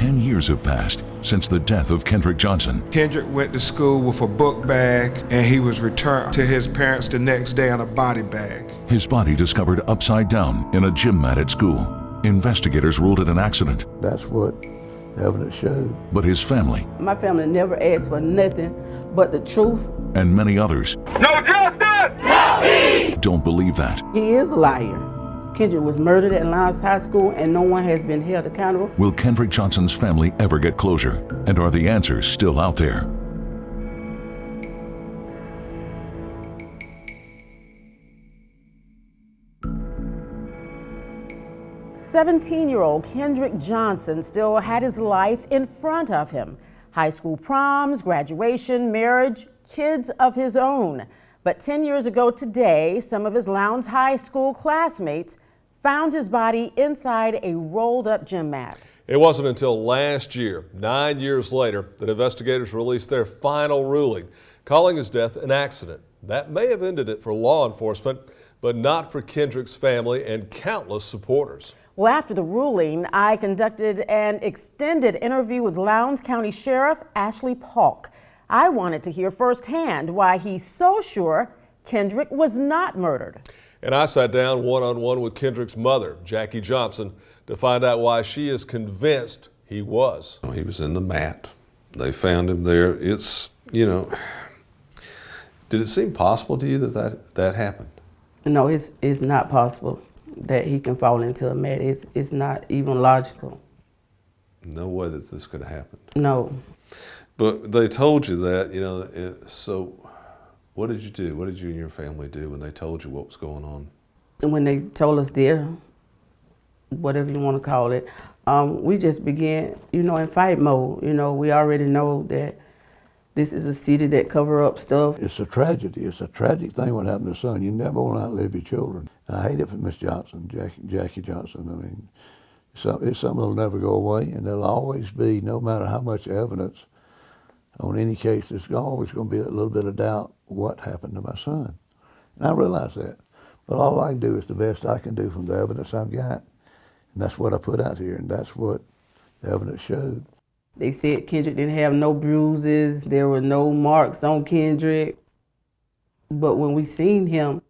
10 years have passed since the death of Kendrick Johnson. Kendrick went to school with a book bag, and he was returned to his parents the next day in a body bag. His body discovered upside down in a gym mat at school. Investigators ruled it an accident. That's what evidence showed. But his family... My family never asked for nothing but the truth. And many others... No justice! No peace! ...don't believe that. He is a liar. Kendrick was murdered at Lyons High School, and no one has been held accountable. Will Kendrick Johnson's family ever get closure? And are the answers still out there? "17-year-old Kendrick Johnson still had his life in front of him. High school proms, graduation, marriage, kids of his own. But 10 years ago today, some of his Lowndes High School classmates found his body inside a rolled-up gym mat. It wasn't until last year, 9 years later, that investigators released their final ruling, calling his death an accident. That may have ended it for law enforcement, but not for Kendrick's family and countless supporters. Well, after the ruling, I conducted an extended interview with Lowndes County Sheriff Ashley Polk. I wanted to hear firsthand why he's so sure Kendrick was not murdered. And I sat down one-on-one with Kendrick's mother, Jackie Johnson, to find out why she is convinced he was. He was in the mat. They found him there. It's, you know, did it seem possible to you that happened? No, it's not possible that he can fall into a mat. It's not even logical. No way that this could have happened. No. But they told you that, you know, so what did you do? What did you and your family do when they told you what was going on? And when they told us there, whatever you want to call it, we just began, in fight mode. We already know that this is a city that cover up stuff. It's a tragedy. It's a tragic thing what happened to son. You never want to outlive your children. And I hate it for Miss Johnson, Jackie Johnson. I mean, it's something that'll never go away, and there'll always be, no matter how much evidence on any case, there's always going to be a little bit of doubt what happened to my son. And I realize that. But all I can do is the best I can do from the evidence I've got. And that's what I put out here, and that's what the evidence showed. They said Kendrick didn't have no bruises, there were no marks on Kendrick. But when we seen him,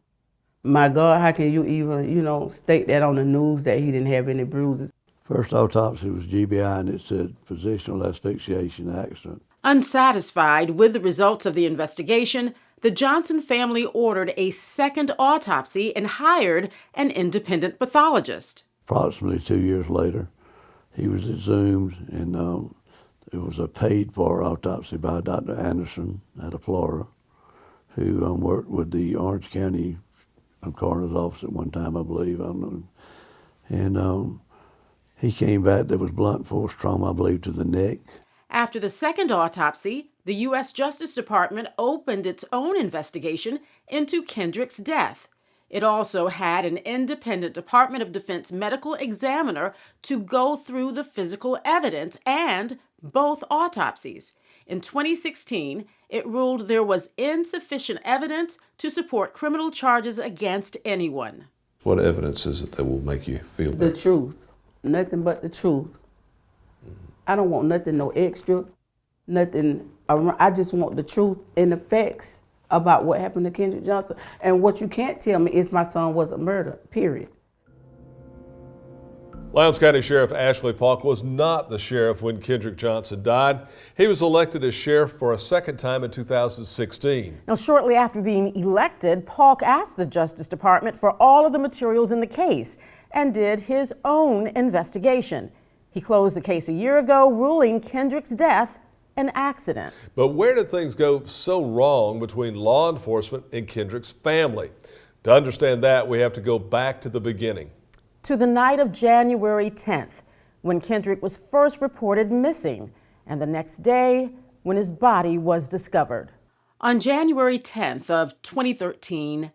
my God, how can you even, state that on the news that he didn't have any bruises? First autopsy was GBI, and it said positional asphyxiation accident. Unsatisfied with the results of the investigation, the Johnson family ordered a second autopsy and hired an independent pathologist. Approximately 2 years later, he was exhumed, and it was a paid-for autopsy by Dr. Anderson out of Florida, who worked with the Orange County coroner's office at one time, I believe. I don't know. And he came back. There was blunt force trauma, I believe, to the neck. After the second autopsy, the U.S. Justice Department opened its own investigation into Kendrick's death. It also had an independent Department of Defense medical examiner to go through the physical evidence and both autopsies. In 2016, it ruled there was insufficient evidence to support criminal charges against anyone. What evidence is it that will make you feel better? The truth. Nothing but the truth. I don't want nothing, no extra, nothing. I just want the truth and the facts about what happened to Kendrick Johnson. And what you can't tell me is my son wasn't murdered, period. Lowndes County Sheriff Ashley Polk was not the sheriff when Kendrick Johnson died. He was elected as sheriff for a second time in 2016. Now, shortly after being elected, Polk asked the Justice Department for all of the materials in the case and did his own investigation. He closed the case a year ago, ruling Kendrick's death an accident. But where did things go so wrong between law enforcement and Kendrick's family? To understand that, we have to go back to the beginning. To the night of January 10th, when Kendrick was first reported missing, and the next day when his body was discovered. On January 10th of 2013,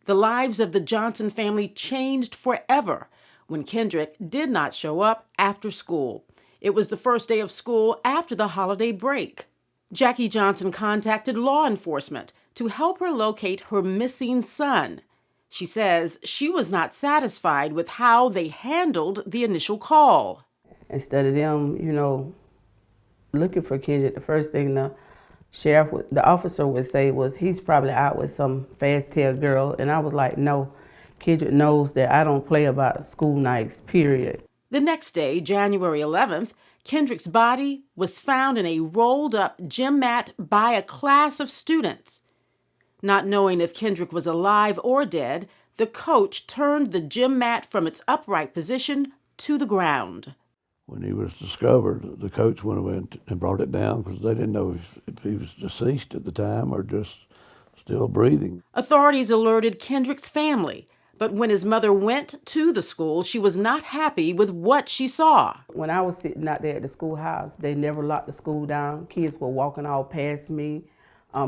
the lives of the Johnson family changed forever when Kendrick did not show up after school. It was the first day of school after the holiday break. Jackie Johnson contacted law enforcement to help her locate her missing son. She says she was not satisfied with how they handled the initial call. Instead of them, you know, looking for Kendrick, the first thing the officer would say was, he's probably out with some fast-tailed girl. And I was like, no, Kendrick knows that I don't play about school nights, period. The next day, January 11th, Kendrick's body was found in a rolled-up gym mat by a class of students. Not knowing if Kendrick was alive or dead, the coach turned the gym mat from its upright position to the ground. When he was discovered, the coach went away and brought it down because they didn't know if he was deceased at the time or just still breathing. Authorities alerted Kendrick's family, but when his mother went to the school, she was not happy with what she saw. When I was sitting out there at the schoolhouse, they never locked the school down. Kids were walking all past me.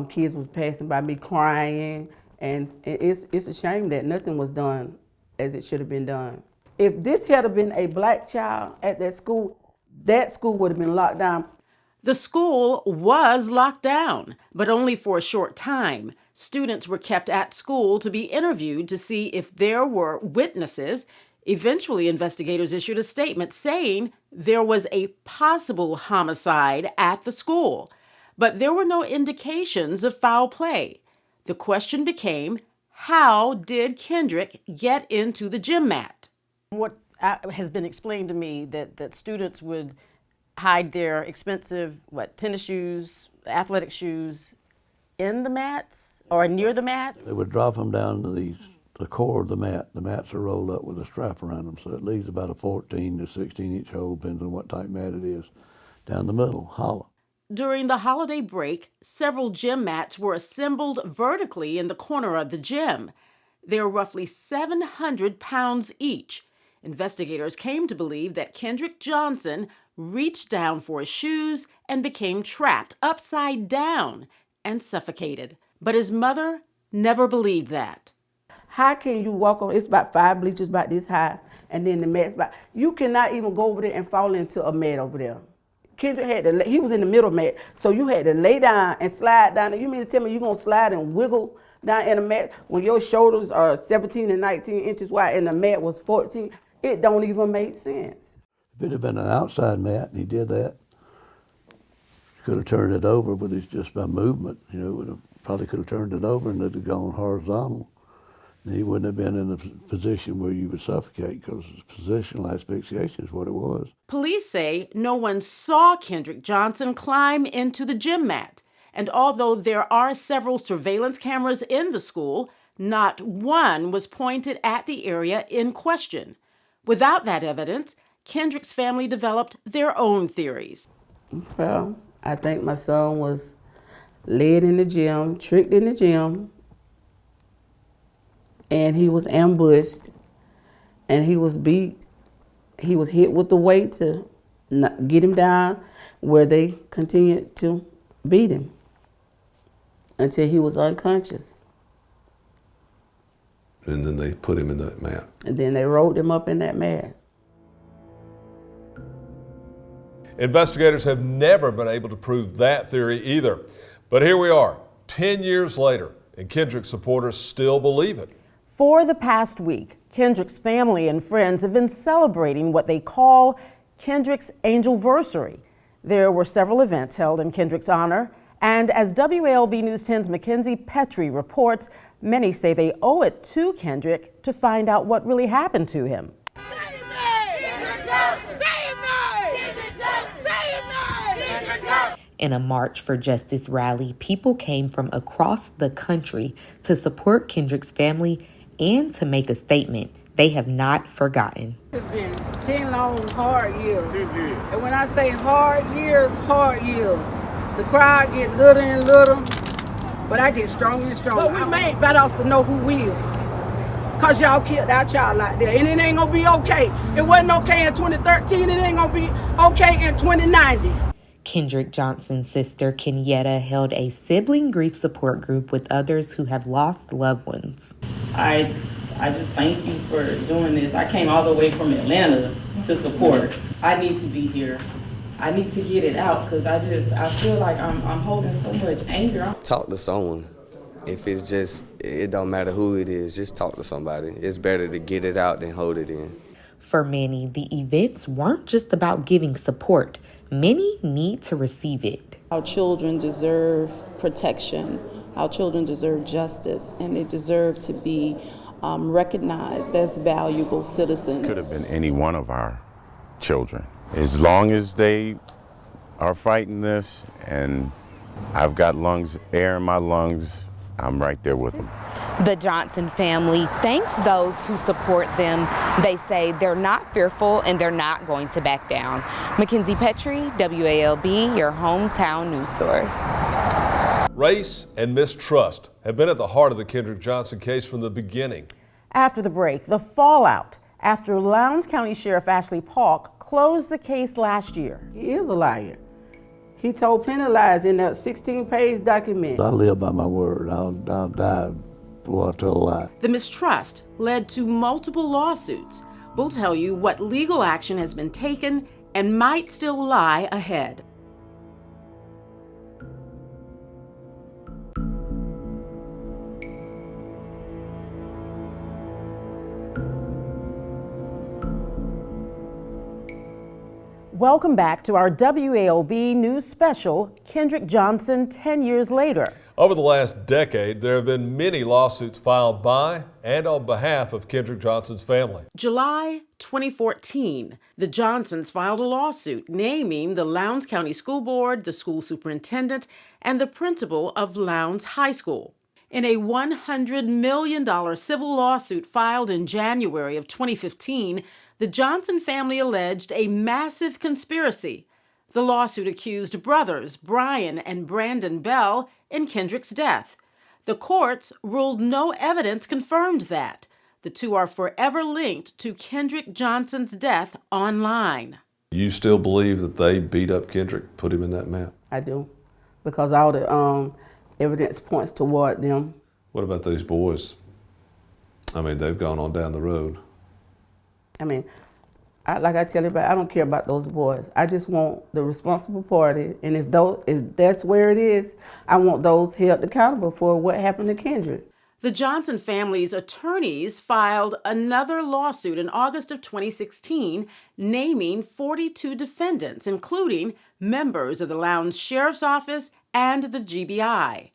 Kids was passing by me crying. And it's a shame that nothing was done as it should have been done. If this had been a black child at that school would have been locked down. The school was locked down, but only for a short time. Students were kept at school to be interviewed to see if there were witnesses. Eventually, investigators issued a statement saying there was a possible homicide at the school, but there were no indications of foul play. The question became, how did Kendrick get into the gym mat? What has been explained to me that students would hide their expensive, tennis shoes, athletic shoes in the mats or near the mats? They would drop them down to the core of the mat. The mats are rolled up with a strap around them, so it leaves about a 14 to 16-inch hole, depends on what type mat it is, down the middle, hollow. During the holiday break, several gym mats were assembled vertically in the corner of the gym. They were roughly 700 pounds each. Investigators came to believe that Kendrick Johnson reached down for his shoes and became trapped upside down and suffocated. But his mother never believed that. How can you walk on, it's about 5 bleachers about this high, and then the mat's about, you cannot even go over there and fall into a mat over there. Kendrick he was in the middle mat, so you had to lay down and slide down. You mean to tell me you're gonna slide and wiggle down in a mat when your shoulders are 17 and 19 inches wide and the mat was 14? It don't even make sense. If it had been an outside mat and he did that, he could have turned it over, but it's just by movement. You know, probably could have turned it over and it had gone horizontal. And he wouldn't have been in a position where you would suffocate, because positional asphyxiation is what it was. Police say no one saw Kendrick Johnson climb into the gym mat. And although there are several surveillance cameras in the school, not one was pointed at the area in question. Without that evidence, Kendrick's family developed their own theories. Well, I think my son was led in the gym, tricked in the gym, and he was ambushed, and he was beat. He was hit with the weight to get him down, where they continued to beat him until he was unconscious. And then they put him in that mat. And then they rolled him up in that mat. Investigators have never been able to prove that theory either. But here we are, 10 years later, and Kendrick supporters still believe it. For the past week, Kendrick's family and friends have been celebrating what they call Kendricks Angelversary. There were several events held in Kendrick's honor, and as WALB News 10's Mackenzie Petrie reports, many say they owe it to Kendrick to find out what really happened to him. In a March for Justice rally, people came from across the country to support Kendrick's family and to make a statement they have not forgotten. It's been 10 long, hard years. And when I say hard years, the crowd get little and little, but I get stronger and stronger. But we made battles to know who we is. Because y'all killed our child out there, and it ain't gonna be okay. It wasn't okay in 2013, it ain't gonna be okay in 2090. Kendrick Johnson's sister, Kenyetta, held a sibling grief support group with others who have lost loved ones. I just thank you for doing this. I came all the way from Atlanta to support. I need to be here. I need to get it out because I feel like I'm holding so much anger. Talk to someone. If it's just, it don't matter who it is, just talk to somebody. It's better to get it out than hold it in. For many, the events weren't just about giving support. Many need to receive it. Our children deserve protection. Our children deserve justice, and they deserve to be recognized as valuable citizens. Could have been any one of our children. As long as they are fighting this, and I've got air in my lungs, I'm right there with them. The Johnson family thanks those who support them. They say they're not fearful and they're not going to back down. Mackenzie Petrie, WALB, your hometown news source. Race and mistrust have been at the heart of the Kendrick Johnson case from the beginning. After the break, the fallout after Lowndes County Sheriff Ashley Paulk closed the case last year. He is a liar. He told plenty of lies in that 16-page document. I live by my word. I'll die before I tell a lie. The mistrust led to multiple lawsuits. We'll tell you what legal action has been taken and might still lie ahead. Welcome back to our WALB News Special, Kendrick Johnson 10 years later. Over the last decade, there have been many lawsuits filed by and on behalf of Kendrick Johnson's family. July 2014, the Johnsons filed a lawsuit naming the Lowndes County School Board, the school superintendent, and the principal of Lowndes High School. In a $100 million civil lawsuit filed in January of 2015, the Johnson family alleged a massive conspiracy. The lawsuit accused brothers Brian and Brandon Bell in Kendrick's death. The courts ruled no evidence confirmed that. The two are forever linked to Kendrick Johnson's death online. You still believe that they beat up Kendrick, put him in that map? I do, because all the evidence points toward them. What about these boys? I mean, they've gone on down the road. I mean, like I tell everybody, I don't care about those boys. I just want the responsible party, and if that's where it is, I want those held accountable for what happened to Kendrick. The Johnson family's attorneys filed another lawsuit in August of 2016, naming 42 defendants, including members of the Lowndes Sheriff's Office and the GBI.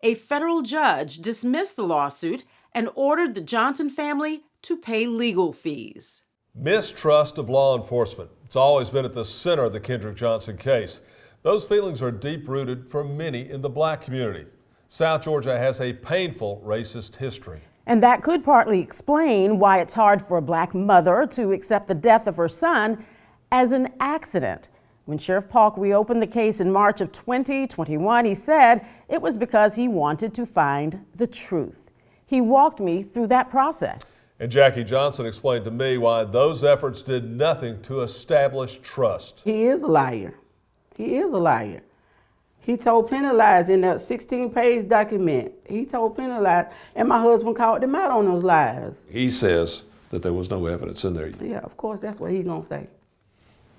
A federal judge dismissed the lawsuit and ordered the Johnson family to pay legal fees. Mistrust of law enforcement. It's always been at the center of the Kendrick Johnson case. Those feelings are deep-rooted for many in the black community. South Georgia has a painful racist history. And that could partly explain why it's hard for a black mother to accept the death of her son as an accident. When Sheriff Paulk reopened the case in March of 2021, he said it was because he wanted to find the truth. He walked me through that process. And Jackie Johnson explained to me why those efforts did nothing to establish trust. He is a liar. He is a liar. He told plenty of lies in that 16-page document. He told plenty of lies, and my husband called him out on those lies. He says that there was no evidence in there. Yeah, of course, that's what he's gonna say.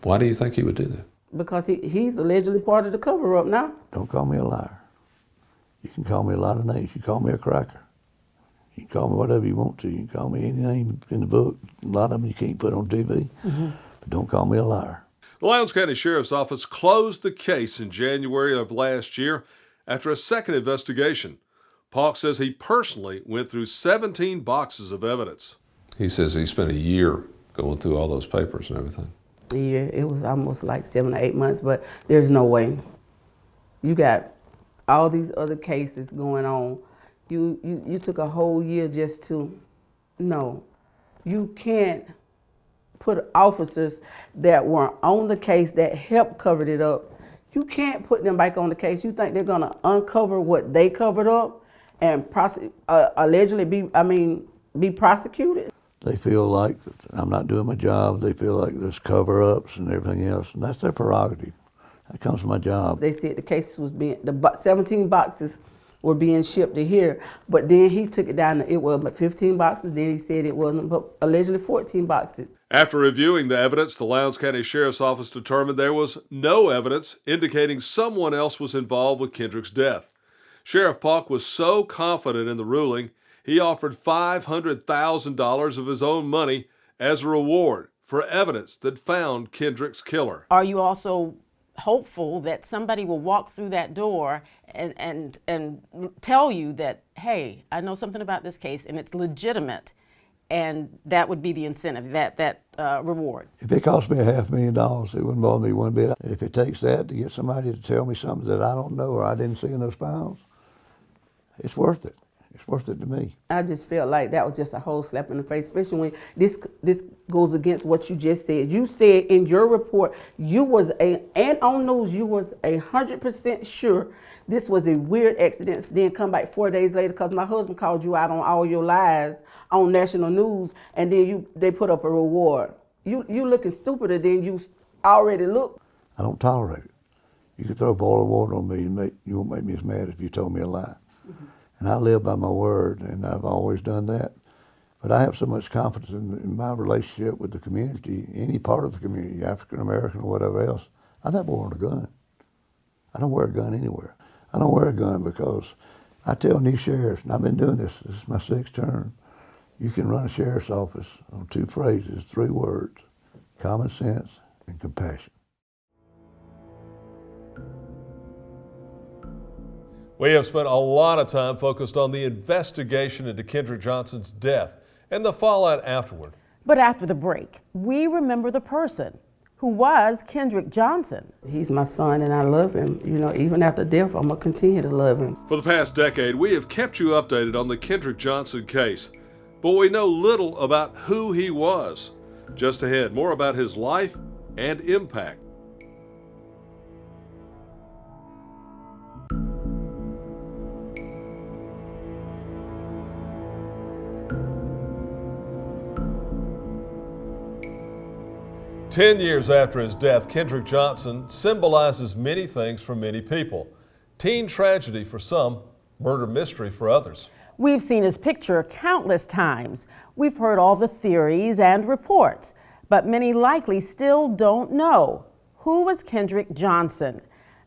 Why do you think he would do that? Because he's allegedly part of the cover-up now. Don't call me a liar. You can call me a lot of names. You can call me a cracker. You can call me whatever you want to. You can call me any name in the book. A lot of them you can't put on TV. But don't call me a liar. The Lowndes County Sheriff's Office closed the case in January of last year after a second investigation. Paulk says he personally went through 17 boxes of evidence. He says he spent a year going through all those papers and everything. Yeah, it was almost like 7 or 8 months, but there's no way. You got all these other cases going on. You took a whole year just to, no. You can't put officers that were on the case that helped cover it up. You can't put them back on the case. You think they're gonna uncover what they covered up and allegedly be prosecuted? They feel like I'm not doing my job. They feel like there's cover-ups and everything else, and that's their prerogative. That comes from my job. They said the case was the 17 boxes were being shipped to here, but then he took it down. It was 15 boxes. Then he said it wasn't, but allegedly 14 boxes. After reviewing the evidence, the Lowndes County Sheriff's Office determined there was no evidence indicating someone else was involved with Kendrick's death. Sheriff Paulk was so confident in the ruling, he offered $500,000 of his own money as a reward for evidence that found Kendrick's killer. Are you also hopeful that somebody will walk through that door and tell you that, hey, I know something about this case and it's legitimate, and that would be the incentive, that reward? If it cost me $500,000, it wouldn't bother me one bit. If it takes that to get somebody to tell me something that I don't know or I didn't see in those files, it's worth it. It's worth it to me. I just felt like that was just a whole slap in the face, especially when this goes against what you just said. You said in your report, and on news, you was 100% sure this was a weird accident. Then come back 4 days later because my husband called you out on all your lies on national news, and then they put up a reward. You looking stupider than you already look. I don't tolerate it. You could throw boiling water on me and you won't make me as mad if you told me a lie. Mm-hmm. And I live by my word, and I've always done that. But I have so much confidence in my relationship with the community, any part of the community, African American or whatever else. I never want a gun. I don't wear a gun anywhere. I don't wear a gun because I tell new sheriffs, and I've been doing this is my 6th term, you can run a sheriff's office on 2 phrases, 3 words: common sense and compassion. We have spent a lot of time focused on the investigation into Kendrick Johnson's death and the fallout afterward. But after the break, we remember the person who was Kendrick Johnson. He's my son and I love him. You know, even after death, I'm gonna continue to love him. For the past decade, we have kept you updated on the Kendrick Johnson case, but we know little about who he was. Just ahead, more about his life and impact. Ten years after his death, Kendrick Johnson symbolizes many things for many people. Teen tragedy for some, murder mystery for others. We've seen his picture countless times. We've heard all the theories and reports, but many likely still don't know. Who was Kendrick Johnson?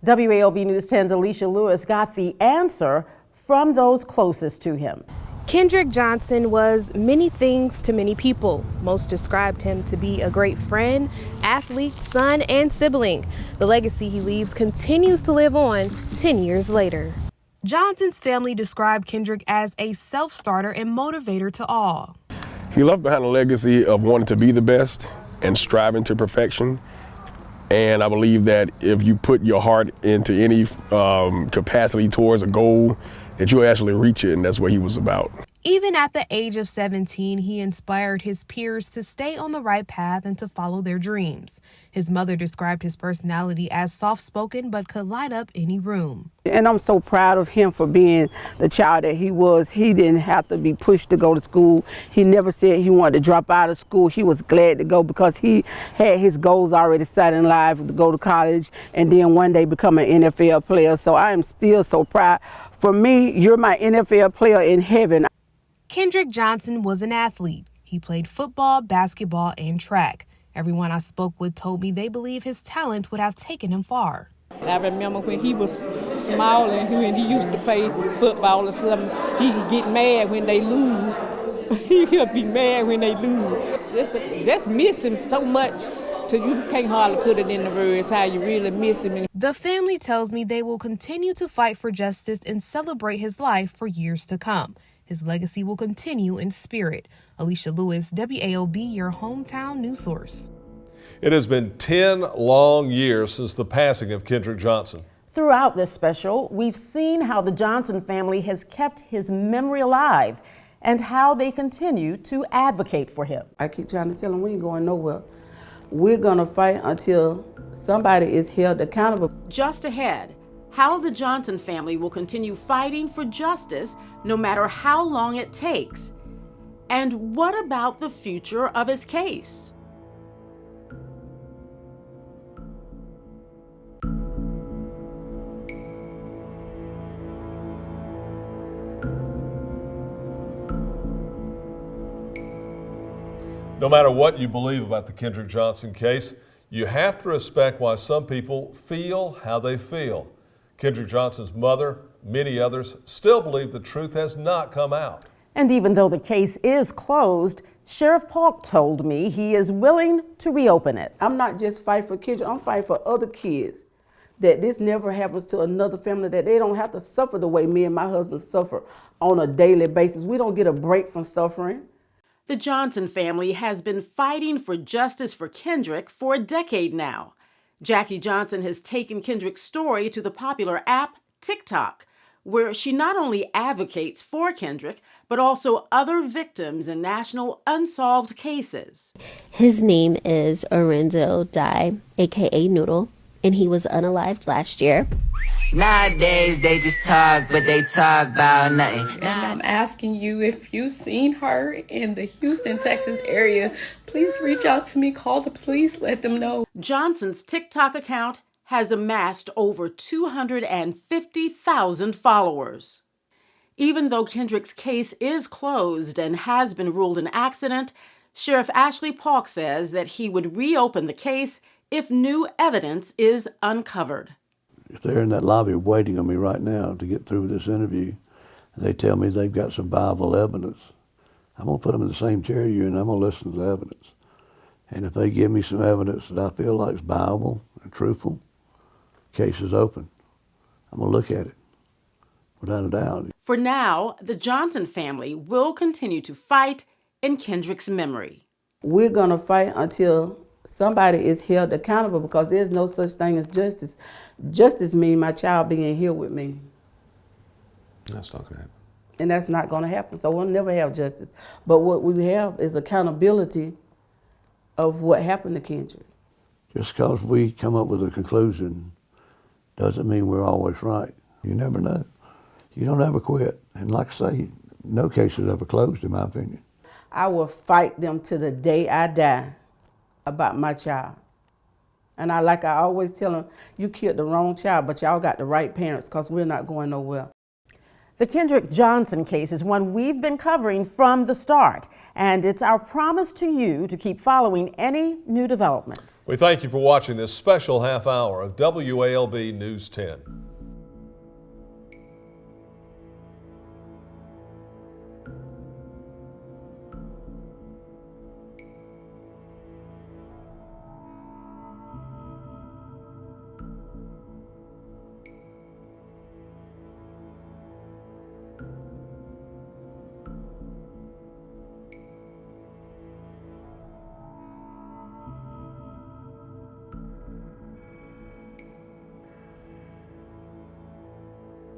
WALB News 10's Alicia Lewis got the answer from those closest to him. Kendrick Johnson was many things to many people. Most described him to be a great friend, athlete, son, and sibling. The legacy he leaves continues to live on 10 years later. Johnson's family described Kendrick as a self-starter and motivator to all. He left behind a legacy of wanting to be the best and striving to perfection. And I believe that if you put your heart into any capacity towards a goal, that you'll actually reach it, and that's what he was about. Even at the age of 17, he inspired his peers to stay on the right path and to follow their dreams. His mother described his personality as soft-spoken but could light up any room. And I'm so proud of him for being the child that he was. He didn't have to be pushed to go to school. He never said he wanted to drop out of school. He was glad to go because he had his goals already set in life, to go to college and then one day become an NFL player. So I am still so proud. For me, you're my NFL player in heaven. Kendrick Johnson was an athlete. He played football, basketball, and track. Everyone I spoke with told me they believe his talent would have taken him far. I remember when he was small and when he used to play football or something, he'd get mad when they lose. He'd be mad when they lose. Just miss him so much. You can't hardly put it in the words how you really miss him. The family tells me they will continue to fight for justice and celebrate his life for years to come. His legacy will continue in spirit. Alicia Lewis, WALB, your hometown news source. It has been 10 long years since the passing of Kendrick Johnson. Throughout this special, we've seen how the Johnson family has kept his memory alive and how they continue to advocate for him. I keep trying to tell him we ain't going nowhere. We're gonna fight until somebody is held accountable. Just ahead, how the Johnson family will continue fighting for justice no matter how long it takes. And what about the future of his case? No matter what you believe about the Kendrick Johnson case, you have to respect why some people feel how they feel. Kendrick Johnson's mother, many others, still believe the truth has not come out. And even though the case is closed, Sheriff Polk told me he is willing to reopen it. I'm not just fighting for Kendrick, I'm fighting for other kids. That this never happens to another family, that they don't have to suffer the way me and my husband suffer on a daily basis. We don't get a break from suffering. The Johnson family has been fighting for justice for Kendrick for a decade now. Jackie Johnson has taken Kendrick's story to the popular app TikTok, where she not only advocates for Kendrick, but also other victims in national unsolved cases. His name is Orenzo Dye, aka Noodle, and he was unalived last year. Nowadays they just talk, but they talk about nothing. And I'm asking you, if you've seen her in the Houston, Texas area, please reach out to me, call the police, let them know. Johnson's TikTok account has amassed over 250,000 followers. Even though Kendrick's case is closed and has been ruled an accident, Sheriff Ashley Polk says that he would reopen the case if new evidence is uncovered. If they're in that lobby waiting on me right now to get through this interview, and they tell me they've got some viable evidence, I'm going to put them in the same chair you and I'm going to listen to the evidence. And if they give me some evidence that I feel like is viable and truthful, case is open. I'm going to look at it, without a doubt. For now, the Johnson family will continue to fight in Kendrick's memory. We're going to fight until somebody is held accountable, because there's no such thing as justice. Justice means my child being here with me. That's not going to happen. And that's not going to happen. So we'll never have justice. But what we have is accountability of what happened to Kendrick. Just because we come up with a conclusion doesn't mean we're always right. You never know. You don't ever quit. And like I say, no case is ever closed, in my opinion. I will fight them to the day I die about my child. And I always tell them, you killed the wrong child, but y'all got the right parents, because we're not going nowhere. The Kendrick Johnson case is one we've been covering from the start, and it's our promise to you to keep following any new developments. We thank you for watching this special half hour of WALB News 10.